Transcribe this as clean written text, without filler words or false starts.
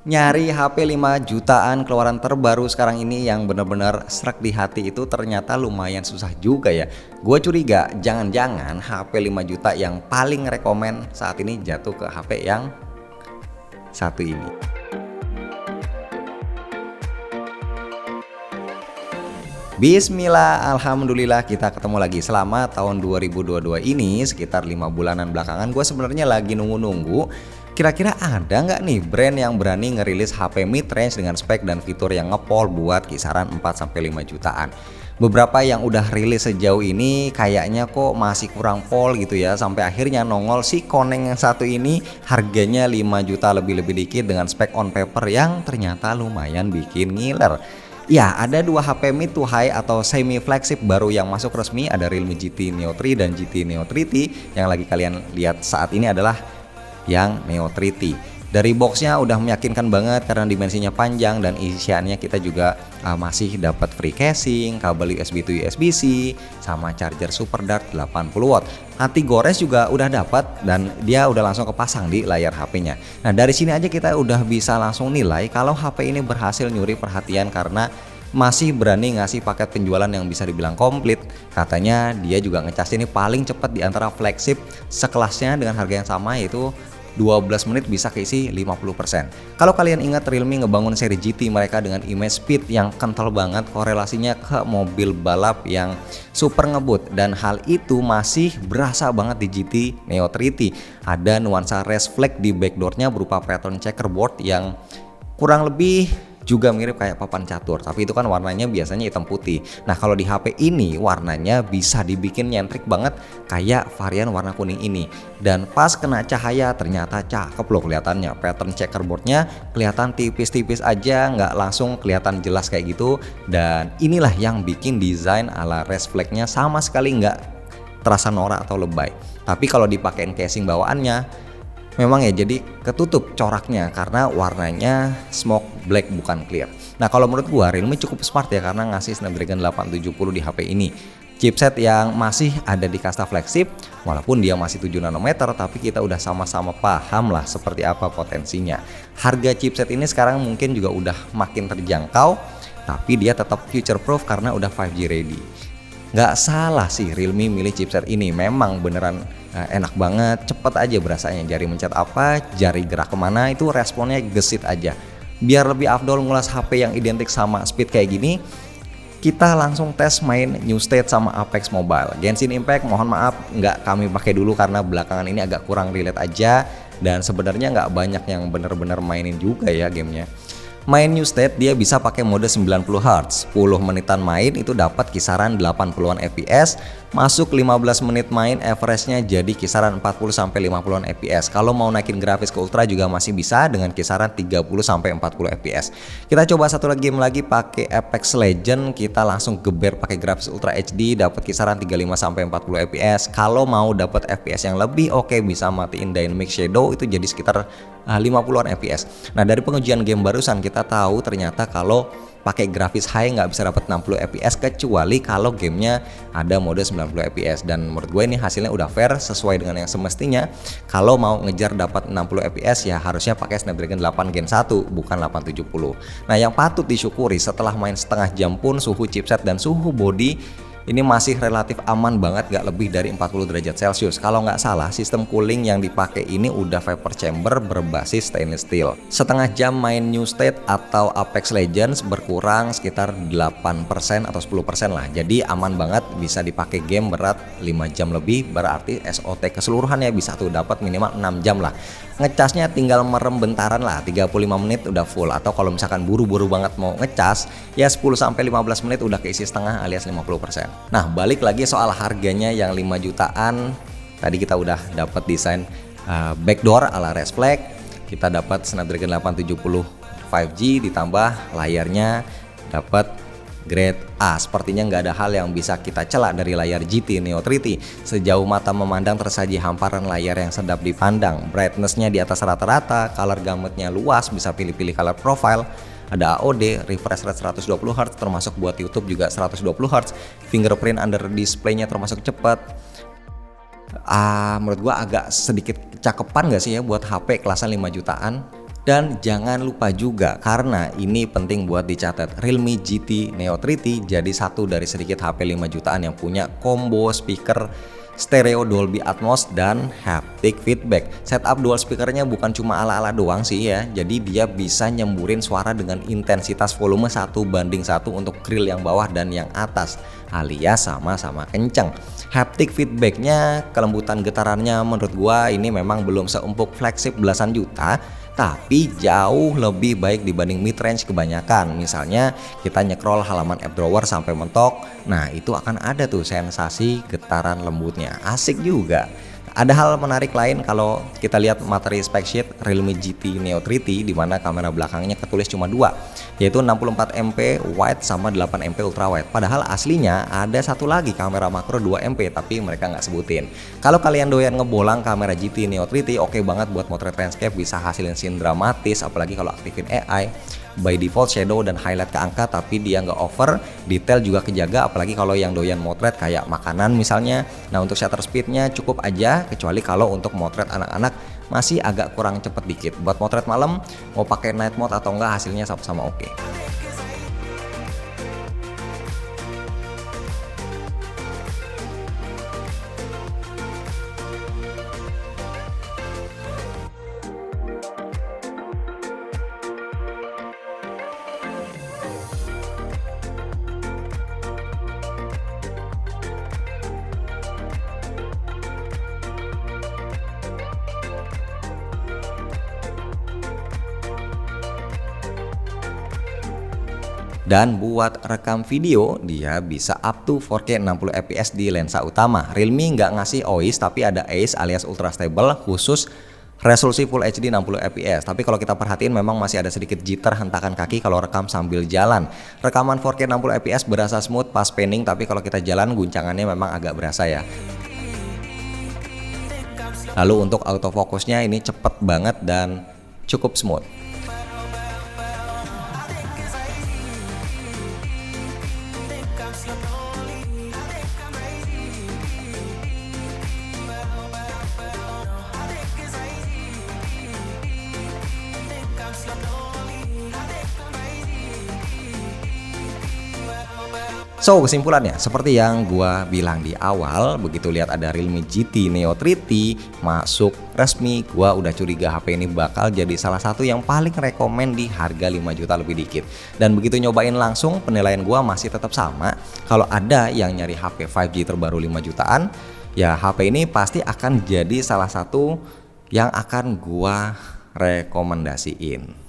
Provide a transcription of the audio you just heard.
Nyari HP 5 jutaan keluaran terbaru sekarang ini yang bener-bener srek di hati itu ternyata lumayan susah juga ya. Gue curiga jangan-jangan HP 5 juta yang paling rekomen saat ini jatuh ke HP yang satu ini. Bismillah, alhamdulillah kita ketemu lagi. Selama tahun 2022 ini sekitar 5 bulanan belakangan gue sebenarnya lagi nunggu-nunggu kira-kira ada nggak nih brand yang berani ngerilis HP mid-range dengan spek dan fitur yang ngepol buat kisaran 4-5 jutaan. Beberapa yang udah rilis sejauh ini kayaknya kok masih kurang pol gitu ya, sampai akhirnya nongol si koneng yang satu ini harganya 5 juta lebih-lebih dikit dengan spek on paper yang ternyata lumayan bikin ngiler. Ya, ada dua HP mid to high atau semi flagship baru yang masuk resmi, ada Realme GT Neo 3 dan GT Neo 3T. Yang lagi kalian lihat saat ini adalah yang Neo 3T. Dari boxnya udah meyakinkan banget karena dimensinya panjang dan isiannya kita juga masih dapat free casing, kabel USB to USB-C, sama charger Super Dart 80 watt. Anti gores juga udah dapat dan dia udah langsung kepasang di layar HP-nya. Nah, dari sini aja kita udah bisa langsung nilai kalau HP ini berhasil nyuri perhatian karena masih berani ngasih paket penjualan yang bisa dibilang komplit. Katanya dia juga ngecas ini paling cepat di antara flagship sekelasnya dengan harga yang sama, yaitu 12 menit bisa keisi 50%. Kalau kalian ingat Realme ngebangun seri GT mereka dengan image speed yang kental banget, korelasinya ke mobil balap yang super ngebut, dan hal itu masih berasa banget di GT Neo 3T. Ada nuansa race flag di backdoornya berupa pattern checkerboard yang kurang lebih juga mirip kayak papan catur, tapi itu kan warnanya biasanya hitam putih. Nah, kalau di HP ini warnanya bisa dibikin nyentrik banget kayak varian warna kuning ini, dan pas kena cahaya ternyata cakep loh kelihatannya. Pattern checkerboardnya kelihatan tipis-tipis aja, nggak langsung kelihatan jelas kayak gitu, dan inilah yang bikin desain ala race flagnya sama sekali nggak terasa norak atau lebay. Tapi kalau dipakein casing bawaannya memang ya jadi ketutup coraknya karena warnanya smoke black bukan clear. Nah, kalau menurut gua Realme cukup smart ya karena ngasih Snapdragon 870 di HP ini. Chipset yang masih ada di kasta flagship, walaupun dia masih 7 nanometer, tapi kita udah sama-sama paham lah seperti apa potensinya. Harga chipset ini sekarang mungkin juga udah makin terjangkau, tapi dia tetap future proof karena udah 5G ready. Nggak salah sih Realme milih chipset ini, memang beneran enak banget, cepet aja berasanya. Jari mencet apa, jari gerak kemana, itu responnya gesit aja. Biar lebih afdol ngulas HP yang identik sama speed kayak gini, kita langsung tes main New State sama Apex Mobile. Genshin Impact mohon maaf nggak kami pakai dulu karena belakangan ini agak kurang relate aja, dan sebenarnya nggak banyak yang bener-bener mainin juga ya gamenya. Main New State dia bisa pakai mode 90Hz, 10 menitan main itu dapat kisaran 80-an fps, masuk 15 menit main average-nya jadi kisaran 40-50-an fps. Kalau mau naikin grafis ke ultra juga masih bisa dengan kisaran 30-40 fps. Kita coba satu lagi game lagi pakai Apex Legends, kita langsung geber pakai grafis ultra HD, dapat kisaran 35-40 fps. Kalau mau dapat fps yang lebih oke, bisa matiin dynamic shadow, itu jadi sekitar 50-an fps. Nah, dari pengujian game barusan kita tahu ternyata kalau pakai grafis high nggak bisa dapat 60 fps kecuali kalau gamenya ada mode 90 fps, dan menurut gue ini hasilnya udah fair sesuai dengan yang semestinya. Kalau mau ngejar dapat 60 fps ya harusnya pakai Snapdragon 8 Gen 1 bukan 870. Nah, yang patut disyukuri setelah main setengah jam pun suhu chipset dan suhu body ini masih relatif aman banget, gak lebih dari 40 derajat Celcius. Kalau nggak salah sistem cooling yang dipakai ini udah vapor chamber berbasis stainless steel. Setengah jam main New State atau Apex Legends berkurang sekitar 8% atau 10% lah. Jadi aman banget, bisa dipakai game berat 5 jam lebih, berarti SOT keseluruhannya bisa tuh dapat minimal 6 jam lah. Ngecasnya tinggal merem bentaran lah, 35 menit udah full, atau kalau misalkan buru-buru banget mau ngecas ya 10-15 menit udah keisi setengah alias 50%. Nah, balik lagi soal harganya yang 5 jutaan. Tadi kita udah dapat desain backdoor ala race flag, kita dapat Snapdragon 870 5G, ditambah layarnya dapat grade A. Sepertinya nggak ada hal yang bisa kita celak dari layar GT Neo 3T. Sejauh mata memandang tersaji hamparan layar yang sedap dipandang, brightness-nya di atas rata-rata, color gamutnya luas, bisa pilih-pilih color profile, ada AOD, refresh rate 120Hz termasuk buat YouTube juga 120Hz, fingerprint under display-nya termasuk cepat. Menurut gua agak sedikit cakepan gak sih ya buat HP kelasan 5 jutaan. Dan jangan lupa juga, karena ini penting buat dicatat, Realme GT Neo 3T jadi satu dari sedikit HP 5 jutaan yang punya combo speaker stereo Dolby Atmos dan haptic feedback. Setup dual speakernya bukan cuma ala-ala doang sih ya, jadi dia bisa nyemburin suara dengan intensitas volume 1:1 untuk grill yang bawah dan yang atas, alias sama-sama kenceng. Haptic feedbacknya, kelembutan getarannya menurut gua ini memang belum seempuk flagship belasan juta, tapi jauh lebih baik dibanding mid-range kebanyakan. Misalnya kita nyekrol halaman app drawer sampai mentok, nah itu akan ada tuh sensasi getaran lembutnya, asik juga. Ada hal menarik lain kalau kita lihat materi spec sheet Realme GT Neo 3T, di mana kamera belakangnya ketulis cuma 2, yaitu 64MP wide sama 8MP ultra wide. Padahal aslinya ada satu lagi kamera makro 2MP, tapi mereka nggak sebutin. Kalau kalian doyan ngebolang kamera GT Neo 3T, oke banget buat motret landscape, bisa hasilin scene dramatis, apalagi kalau aktifin AI. By default shadow dan highlight keangkat, tapi dia nggak over, detail juga kejaga, apalagi kalau yang doyan motret kayak makanan misalnya. Nah untuk shutter speednya cukup aja, kecuali kalau untuk motret anak-anak masih agak kurang cepet dikit. Buat motret malam mau pakai night mode atau enggak, hasilnya sama-sama oke. Dan buat rekam video, dia bisa up to 4K 60 fps di lensa utama. Realme nggak ngasih OIS, tapi ada ACE alias Ultra Stable khusus resolusi Full HD 60 fps. Tapi kalau kita perhatiin memang masih ada sedikit jitter hentakan kaki kalau rekam sambil jalan. Rekaman 4K 60 fps berasa smooth pas panning, tapi kalau kita jalan guncangannya memang agak berasa ya. Lalu untuk autofocusnya ini cepet banget dan cukup smooth. So kesimpulannya seperti yang gua bilang di awal, begitu lihat ada Realme GT Neo 3T masuk resmi, gua udah curiga HP ini bakal jadi salah satu yang paling rekomen di harga 5 juta lebih dikit. Dan begitu nyobain langsung, penilaian gua masih tetap sama. Kalau ada yang nyari HP 5G terbaru 5 jutaan, ya HP ini pasti akan jadi salah satu yang akan gua rekomendasiin.